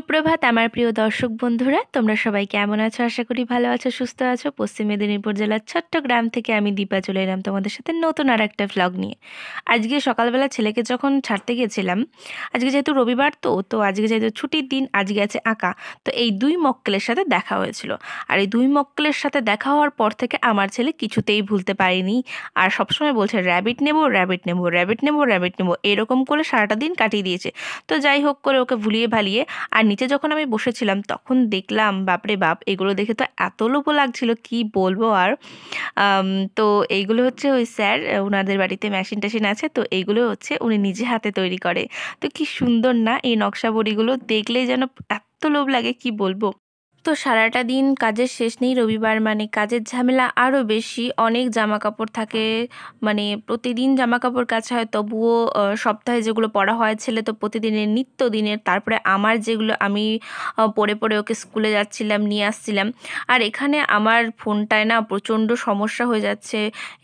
সুপ্রভাত আমার প্রিয় দর্শক বন্ধুরা, তোমরা সবাই কেমন আছো? আশা করি ভালো আছো, সুস্থ আছো। পশ্চিম মেদিনীপুর জেলার ছোট্ট গ্রাম থেকে আমি দীপা চলে এলাম তোমাদের সাথে নতুন আর একটা ভ্লগ নিয়ে। আজকে সকালবেলা ছেলেকে যখন ছাড়তে গেছিলাম, আজকে যেহেতু রবিবার তো আজকে যেহেতু ছুটির দিন, আজকে আছে আঁকা। তো এই দুই মক্কেলের সাথে দেখা হয়েছিল, আর এই দুই মক্কেলের সাথে দেখা হওয়ার পর থেকে আমার ছেলে কিছুতেই ভুলতে পারেনি। আর সবসময় বলছে র্যাবিট নেবো, র্যাবিট নেবো, র্যাবিট নেবো, র্যাবিট নেবো, এরকম করে সারাটা দিন কাটিয়ে দিয়েছে। তো যাই হোক করে ওকে ভুলিয়ে ভালিয়ে আর নিচে যখন আমি বসেছিলাম তখন দেখলাম, বাপরে বাপ, এগুলো দেখে তো এত লোভও লাগছিল কি বলবো আর। আম, তো এইগুলো হচ্ছে ওই স্যার, ওনাদের বাড়িতে মেশিন টেশিন আছে, তো এইগুলো হচ্ছে উনি নিজে হাতে তৈরি করে। তো কি সুন্দর না এই নকশা বড়িগুলো, দেখলেই যেন এত লোভ লাগে কি বলবো। তো সারাটা দিন কাজের শেষ নেই, রবিবার মানে কাজের ঝামেলা আরও বেশি, অনেক জামা কাপড় থাকে, মানে প্রতিদিন জামা কাপড় কাচা হয়, তবুও সপ্তাহে যেগুলো পরা হয় ছেলে তো প্রতিদিনের নিত্য দিনের, তারপরে আমার যেগুলো আমি পরে পরে ওকে স্কুলে যাচ্ছিলাম নিয়ে আসছিলাম। আর এখানে আমার ফোনটায় না প্রচণ্ড সমস্যা হয়ে যাচ্ছে।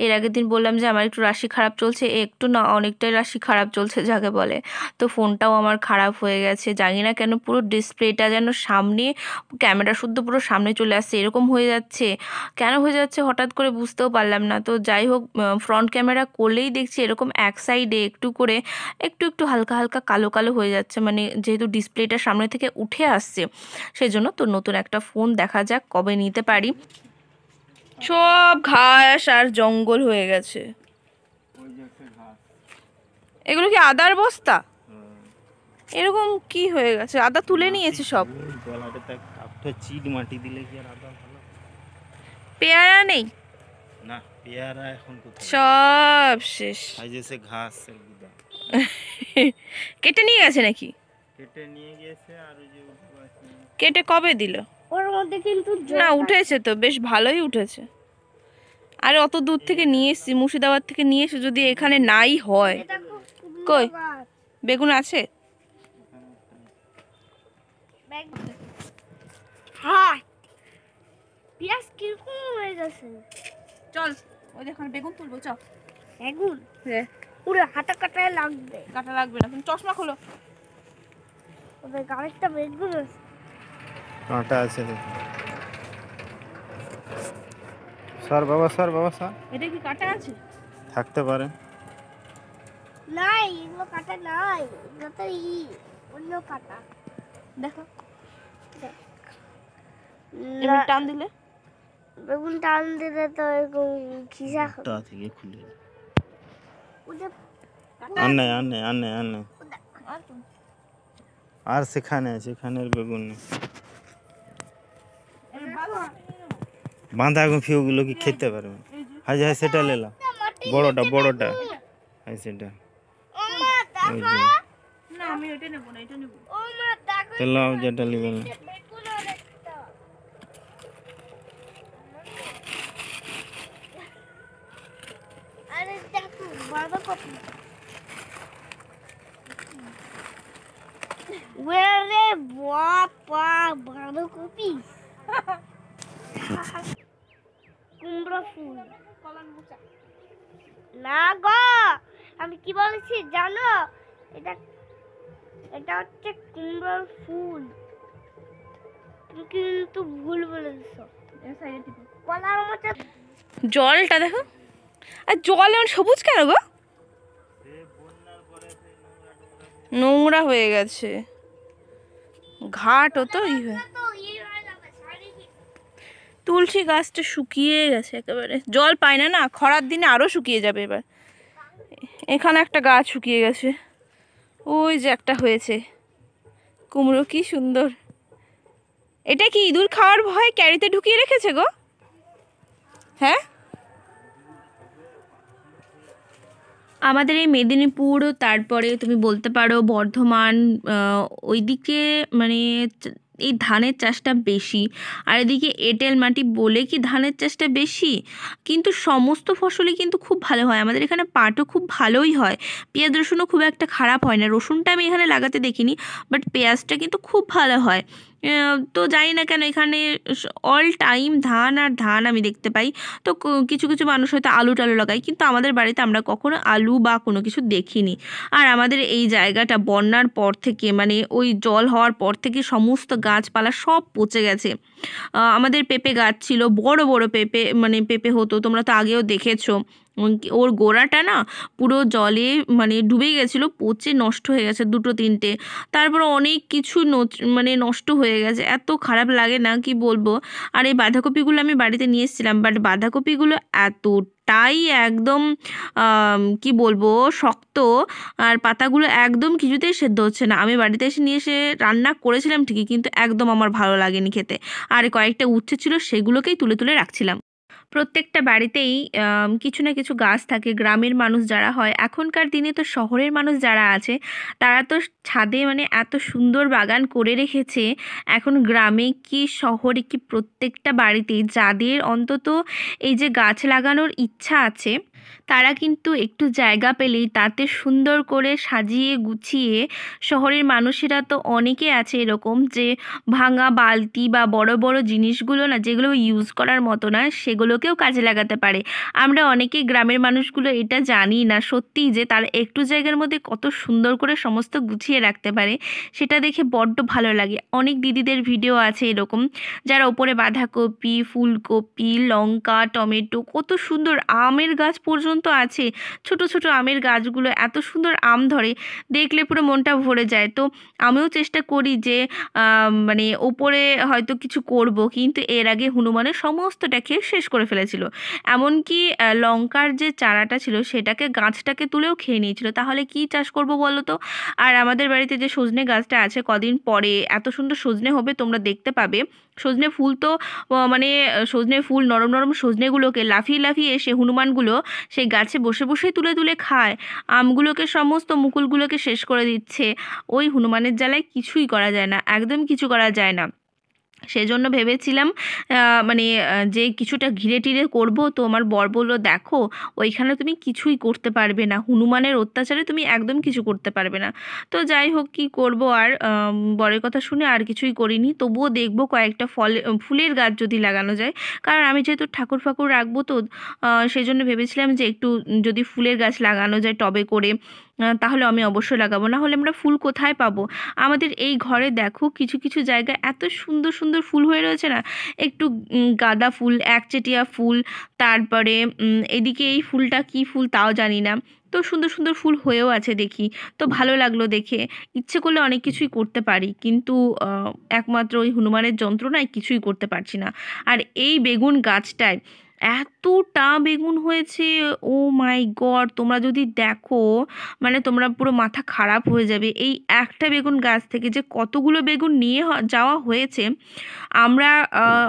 এর আগের দিন বললাম যে আমার একটু রাশি খারাপ চলছে, একটু না অনেকটাই রাশি খারাপ চলছে যাকে বলে। তো ফোনটাও আমার খারাপ হয়ে গেছে, জানি না কেন পুরো ডিসপ্লেটা যেন সামনে, ক্যামেরা শুদ্ধ পুরো সামনে চলে আসছে, এরকম হয়ে যাচ্ছে। কেন হয়ে যাচ্ছে হঠাৎ করে বুঝতেও পারলাম না। তো যাই হোক, ফ্রন্ট ক্যামেরা করলেই দেখছি এরকম এক সাইডে একটু করে একটু একটু হালকা হালকা কালো কালো হয়ে যাচ্ছে, মানে যেহেতু ডিসপ্লেটা সামনে থেকে উঠে আসছে সেই জন্য। তো নতুন একটা ফোন দেখা যাক কবে নিতে পারি। সব ঘাস আর জঙ্গল হয়ে গেছে। এগুলো কি আদার বস্তা? এরকম কি হয়ে গেছে? আদা তুলে নিয়েছে সব। চিট মাটি দিলে কি আর আদা ভালো? পেয়ারা নেই না, পেয়ারা এখন কোথায়? সব শেষ। আইজেছে ঘাস গুদা কেটে নিয়ে গেছে নাকি? কেটে নিয়ে গেছে। আর ওই যে কেটে কবে দিল? ওর মধ্যে কিন্তু না, উঠেছে তো, বেশ ভালোই উঠেছে। আরে অত দূর থেকে নিয়ে এসছি, মুর্শিদাবাদ থেকে নিয়ে এসে যদি এখানে নাই হয়। কই বেগুন আছে? হ্যাঁ, পেঁয়াজ কিরকম হয়ে গেছে। চল ওই দেখো বেগুন তুলবো, চল। বেগুন হ্যাঁ, পুরো হাতে কাটায় লাগবে। কাটা লাগবে না, তুমি চশমা খোলো। ওদের গাড়িটা বেগুন আছে। কাঁটা আছে দেখো। স্যার বাবা, স্যার বাবা, স্যার এটা কি কাটা আছে? থাকতে পারে। নাই, এগুলো কাটা নাই, এগুলো তো অন্য কাটা। দেখো দেখ। এবার টান দিলে বেগুন টান দিলে তো এরকম খিসা টা থেকে খুলে ওদের আনে আনে আনে আনে। আর কোন? আর সেখানে সেখানের বেগুন নেই। বাঁধাকপি ওগুলো কি খেতে পারবে? হ্যাঁ হ্যাঁ, সেটা লেলা, বড়টা বড়টা, হ্যাঁ সেটা। ওমা ওই দেখো, যে না আমি ওইটা নেব না, এটা নেব। ওমা দেখো, তেলাও যেটা নেবে না। বেগুন অনেকটা। আরে দেখো বাঁধাকপি। ওরে বাবা, বাঁধাকপি, কুমড়ো ফুল। না গো, আমি কি বলেছি জানো? এটা এটা হচ্ছে কুমড়োর ফুল। তুমি কিন্তু ভুল বলেছো। কলার মতো জলটা দেখো, আর জল এমন সবুজ কেন গো? নোংরা হয়ে গেছে, ঘাটও তো তো হয়ে যাবে শাড়ি। তুলসী গাছটা শুকিয়ে গেছে একেবারে, জল পায় না, না খরার দিনে আরো শুকিয়ে যাবে এবার। এখানে একটা গাছ শুকিয়ে গেছে, ওই যে একটা হয়েছে কুমড়ো, কি সুন্দর। এটা কি ইঁদুর খাওয়ার ভয় ক্যারিতে ঢুকিয়ে রেখেছে গো? হ্যাঁ, আমাদের এই মেদিনীপুর, তারপরে তুমি বলতে পারো বর্ধমান, ওইদিকে মানে এই ধানের চাষটা বেশি। আর এদিকে এঁটেল মাটি বলে কি ধানের চাষটা বেশি, কিন্তু সমস্ত ফসলই কিন্তু খুব ভালো হয়। আমাদের এখানে পাটও খুব ভালোই হয়, পেঁয়াজ রসুনও খুব একটা খারাপ হয় না। রসুনটা আমি এখানে লাগাতে দেখিনি, বাট পেঁয়াজটা কিন্তু খুব ভালো হয়। তো জানি না কেন এখানে অল টাইম ধান আর ধান আমি দেখতে পাই। তো কিছু কিছু মানুষ হয়তো আলু টালু লাগায়, কিন্তু আমাদের বাড়িতে আমরা কখনো আলু বা কোনো কিছু দেখিনি। আর আমাদের এই জায়গাটা বন্যার পর থেকে, মানে ওই জল হওয়ার পর থেকে সমস্ত গাছপালা সব পচে গেছে। আমাদের পেঁপে গাছ ছিল, বড় বড় পেঁপে, মানে পেঁপে হতো, তোমরা তো আগেও দেখেছো। ওর গোড়াটা না পুরো জলে মানে ডুবে গেছিলো, পচে নষ্ট হয়ে গেছে দুটো তিনটে। তারপর অনেক কিছু মানে নষ্ট হয়ে গেছে, এত খারাপ লাগে না কি বলবো। আর এই বাঁধাকপিগুলো আমি বাড়িতে নিয়ে এসেছিলাম, বাট বাঁধাকপিগুলো এতটাই একদম কি বলবো শক্ত, আর পাতাগুলো একদম কিছুতেই সেদ্ধ হচ্ছে না। আমি বাড়িতে এসে নিয়ে এসে রান্না করেছিলাম ঠিকই, কিন্তু একদম আমার ভালো লাগেনি খেতে। আর কয়েকটা উচ্ছে ছিল, সেগুলোকেই তুলে তুলে রাখছিলাম। প্রত্যেকটা বাড়িতেই কিছু না কিছু গাছ থাকে। গ্রামের মানুষ যারা হয়, এখনকার দিনে তো শহরের মানুষ যারা আছে তারা তো ছাদে মানে এত সুন্দর বাগান করে রেখেছে। এখন গ্রামে কি শহরে কি প্রত্যেকটা বাড়িতেই যাদের অন্তত এই যে গাছ লাগানোর ইচ্ছা আছে, তারা কিন্তু একটু জায়গা পেলেই তাতে সুন্দর করে সাজিয়ে গুছিয়ে, শহরের মানুষেরা তো অনেকে আছে এরকম যে ভাঙা বালতি বা বড় বড় জিনিসগুলো না, যেগুলো ইউজ করার মতো না, সেগুলোকেও কাজে লাগাতে পারে। আমরা অনেকেই গ্রামের মানুষগুলো এটা জানি না সত্যিই, যে তারা একটু জায়গার মধ্যে কত সুন্দর করে সমস্ত গুছিয়ে রাখতে পারে। সেটা দেখে বড্ড ভালো লাগে। অনেক দিদিদের ভিডিও আছে এরকম, যারা ওপরে বাঁধাকপি, ফুলকপি, লঙ্কা, টমেটো, কত সুন্দর আমের গাছ পর্যন্ত আছে। ছোট ছোট আমের গাছগুলো এত সুন্দর আম ধরে, দেখলে পুরো মনটা ভরে যায়। তো আমিও চেষ্টা করি যে মানে ওপরে হয়তো কিছু করব, কিন্তু এর আগে হনুমানের সমস্তটা খেয়ে শেষ করে ফেলেছিল। এমনকি লঙ্কার যে চারাটা ছিল সেটাকে, গাছটাকে তুলেও খেয়ে নিয়েছিল। তাহলে কি চাষ করব বলো তো? আর আমাদের বাড়িতে যে সজনে গাছটা আছে, কদিন পরে এত সুন্দর সজনে হবে তোমরা দেখতে পাবে। সজনে ফুল তো মানে সজনে ফুল, নরম নরম সজনেগুলোকে লাফিয়ে লাফিয়ে এসে হনুমানগুলো সেই গাছে বসে বসে তুলে তুলে খায়। আমগুলোকে, সমস্ত মুকুলগুলোকে শেষ করে দিচ্ছে। ওই হনুমানের জ্বালায় কিছুই করা যায় না, একদম কিছু করা যায় না। সেজন্য ভেবেছিলাম মানে যে কিছুটা ঘিরে টিরে করবো। তো আমার বর বললো, দেখো ওইখানে তুমি কিছুই করতে পারবে না, হনুমানের অত্যাচারে তুমি একদম কিছু করতে পারবে না। তো যাই হোক, কি করব আর, বরের কথা শুনে আর কিছুই করিনি। তবুও দেখবো কয়েকটা ফুলের গাছ যদি লাগানো যায়, কারণ আমি যেহেতু ঠাকুর ফাকুর রাখবো, তো সেই জন্য ভেবেছিলাম যে একটু যদি ফুলের গাছ লাগানো যায় টবে করে, তাহলে আমি অবশ্যই লাগাবো। না হলে আমরা ফুল কোথায় পাবো? আমাদের এই ঘরে দেখো কিছু কিছু জায়গায় এত সুন্দর সুন্দর ফুল হয়ে রয়েছে না, একটু গাঁদা ফুল, একচেটিয়া ফুল, তারপরে এদিকে এই ফুলটা কি ফুল তাও জানি না। তো সুন্দর সুন্দর ফুল হয়েও আছে দেখি, তো ভালো লাগলো দেখে। ইচ্ছে করলে অনেক কিছুই করতে পারি, কিন্তু একমাত্র ওই হনুমানের যন্ত্রণায় কিছুই করতে পারছি না। আর এই বেগুন গাছটায় এতটা বেগুন হয়েছে, ও মাই গড! তোমরা যদি দেখো, মানে তোমরা পুরো মাথা খারাপ হয়ে যাবে। এই একটা বেগুন গাছ থেকে যে কতগুলো বেগুন নিয়ে যাওয়া হয়েছে। আমরা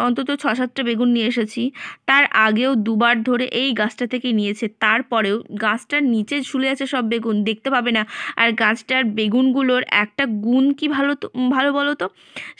অন্তত 6-7টা বেগুন নিয়ে এসেছি। তার আগেও দুবার ধরে এই গাছটা থেকে নিয়েছে, তারপরেও গাছটার নিচে ঝুলে আছে সব বেগুন, দেখতে পাবে না। আর গাছটার বেগুনগুলোর একটা গুণ কি ভালো বলো তো?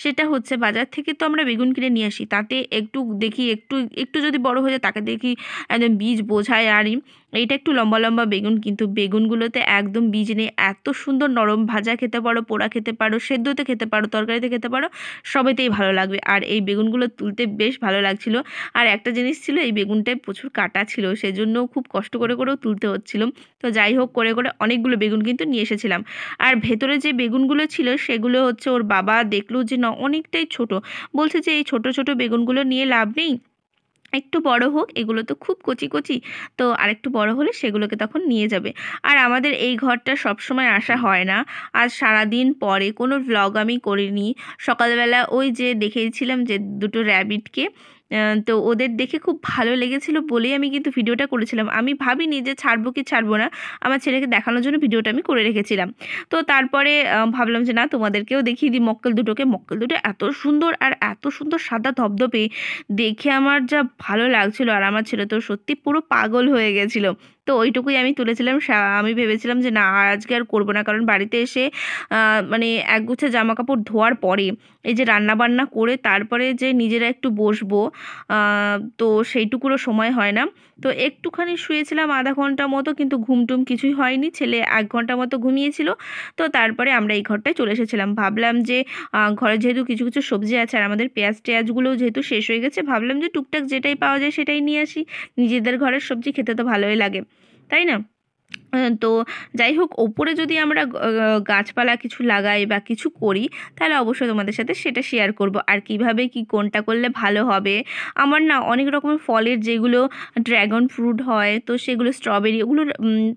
সেটা হচ্ছে, বাজার থেকে তো আমরা বেগুন কিনে নিয়ে আসি, তাতে একটু দেখি, একটু একটু যদি বড় হয়ে যায় তাকে দেখি একদম বীজ বোঝায়। আর এইটা একটু লম্বা লম্বা বেগুন, কিন্তু বেগুনগুলোতে একদম বীজ নেই। এত সুন্দর নরম, ভাজা খেতে পারো, পোড়া খেতে পারো, সেদ্ধতে খেতে পারো, তরকারিতে খেতে পারো, সবেতেই ভালো লাগবে। আর এই বেগুনগুলো তুলতে বেশ ভালো লাগছিল। আর একটা জিনিস ছিল, এই বেগুনটায় প্রচুর কাটা ছিল, সেজন্য খুব কষ্ট করে করেও তুলতে হচ্ছিল। তো যাই হোক, করে করে অনেকগুলো বেগুন কিন্তু নিয়ে এসেছিলাম। আর ভেতরে যে বেগুনগুলো ছিল সেগুলো হচ্ছে ওর বাবা দেখলো যে না অনেকটাই ছোট, বলছে যে এই ছোট ছোট বেগুনগুলো নিয়ে লাভ নেই, একটু বড় হোক, এগুলো তো খুব কচি কচি, তো আরেকটু বড় হলে সেগুলোকে তখন নিয়ে যাবে। আর আমাদের এই ঘরটা সবসময় আসা হয় না। আজ সারাদিন পরে কোনো ভ্লগ আমি করিনি। সকালবেলা ওই যে দেখেছিলাম যে দুটো র্যাবিটকে, তো ওদের দেখে খুব ভালো লেগেছিল বলেই আমি কিন্তু ভিডিওটা করেছিলাম। আমি ভাবিনি যে ছাড়বো কি ছাড়বো না, আমার ছেলেকে দেখানোর জন্য ভিডিওটা আমি করে রেখেছিলাম। তো তারপরে ভাবলাম যে না, তোমাদেরকেও দেখিয়ে দিই মক্কেল দুটোকে। মক্কেল দুটো এত সুন্দর, আর এত সুন্দর সাদা ধবধবে, দেখে আমার যা ভালো লাগছিল। আর আমার ছেলে তো সত্যি পুরো পাগল হয়ে গেছিলো। তো ওইটুকুই আমি তুলেছিলাম। আমি ভেবেছিলাম যে না, আজকে আর করবো না, কারণ বাড়িতে এসে মানে একগুচ্ছা জামা কাপড় ধোয়ার পরে এই যে রান্না বান্না করে তারপরে যে নিজেরা একটু বসবো, তো সেইটুকুরও সময় হয় না। তো একটুখানি শুয়েছিলাম আধা ঘন্টা মতো, কিন্তু ঘুমটুম কিছুই হয়নি, ছেলে 1 ঘন্টা মতো ঘুমিয়েছিল। তো তারপরে আমরা এই ঘরটায় চলে এসেছিলাম। ভাবলাম যে ঘরে যেহেতু কিছু কিছু সবজি আছে আর আমাদের পেঁয়াজ টেয়াজগুলোও যেহেতু শেষ হয়ে গেছে, ভাবলাম যে টুকটাক যেটাই পাওয়া যায় সেটাই নিয়ে আসি। নিজেদের ঘরের সবজি খেতে তো ভালোই লাগে, তাই না? তো যাই হোক, ওপরে যদি আমরা গাছপালা কিছু লাগাই বা কিছু করি, তাহলে অবশ্যই তোমাদের সাথে সেটা শেয়ার করব। আর কিভাবে কি কোনটা করলে ভালো হবে, আমার না অনেক রকমের ফলের যেগুলো ড্র্যাগন ফ্রুট হয়, তো সেগুলো স্ট্রবেরি, ওগুলোর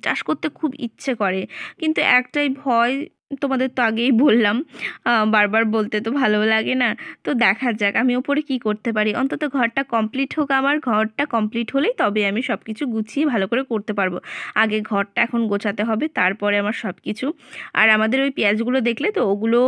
চাষ করতে খুব ইচ্ছে করে, কিন্তু একটাই ভয়, তোমাদের তো আগেই বললাম, বারবার বলতে তো ভালো লাগে না। তো দেখা যাক আমি ওপরে কি করতে পারি, অন্তত ঘরটা কমপ্লিট হোক, আমার ঘরটা কমপ্লিট হলেই তবে আমি সব কিছু গুছিয়ে ভালো করে করতে পারবো। আগে ঘরটা এখন গোছাতে হবে, তারপরে আমার সব কিছু। আর আমাদের ওই পেঁয়াজগুলো দেখলে তো, ওগুলো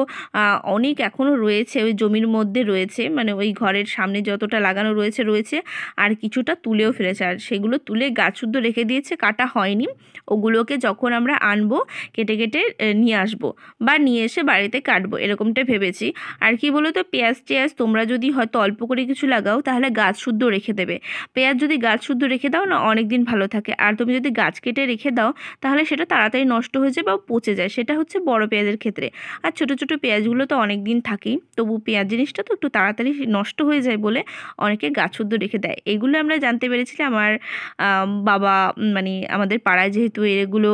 অনেক এখনও রয়েছে, ওই জমির মধ্যে রয়েছে, মানে ওই ঘরের সামনে যতটা লাগানো রয়েছে আর কিছুটা তুলেও ফেলেছে, আর সেগুলো তুলে গাছ শুদ্ধ রেখে দিয়েছে, কাটা হয়নি। ওগুলোকে যখন আমরা আনবো কেটে কেটে নিয়ে আসবো, বা নিয়ে এসে বাড়িতে কাটবো, এরকমটাই ভেবেছি। আর কি বলো তো, পেঁয়াজ টেয়াজ তোমরা যদি হয়তো অল্প করে কিছু লাগাও, তাহলে গাছ শুদ্ধ রেখে দেবে। পেঁয়াজ যদি গাছ শুদ্ধ রেখে দাও না, অনেক দিন ভালো থাকে। আর তুমি যদি গাছ কেটে রেখে দাও, তাহলে সেটা তাড়াতাড়ি নষ্ট হয়ে যায় বা পচে যায়, সেটা হচ্ছে বড় পেঁয়াজের ক্ষেত্রে। আর ছোট ছোট পেঁয়াজগুলো তো অনেক দিন থাকেই, তবু পেঁয়াজ জিনিসটা তো একটু তাড়াতাড়ি নষ্ট হয়ে যায় বলে অনেকে গাছ শুদ্ধ রেখে দেয়। এগুলো আমরা জানতে পেরেছিলাম আমার বাবা, মানে আমাদের পাড়ায় যেহেতু এগুলো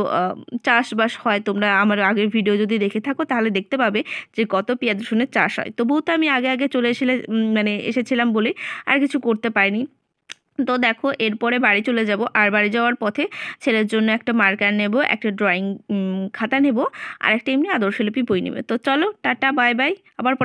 চাষবাস হয়, তোমরা আমার আগের ভিডিও যদি দেখে থাকো তাহলে দেখতে পাবে যে কত পেঁয়াজ রসুনের চাষ হয়। তবুও তো আমি আগে আগে চলে মানে এসেছিলাম বলে আর কিছু করতে পারিনি। তো দেখো, এরপরে বাড়ি চলে যাব, আর বাড়ি যাওয়ার পথে ছেলের জন্য একটা মার্কার নেব, একটা ড্রয়িং খাতা নেব, আর একটা এমনি আদর্শলিপি বই নেবে। তো চলো, টাটা বাই বাই, আবার পরে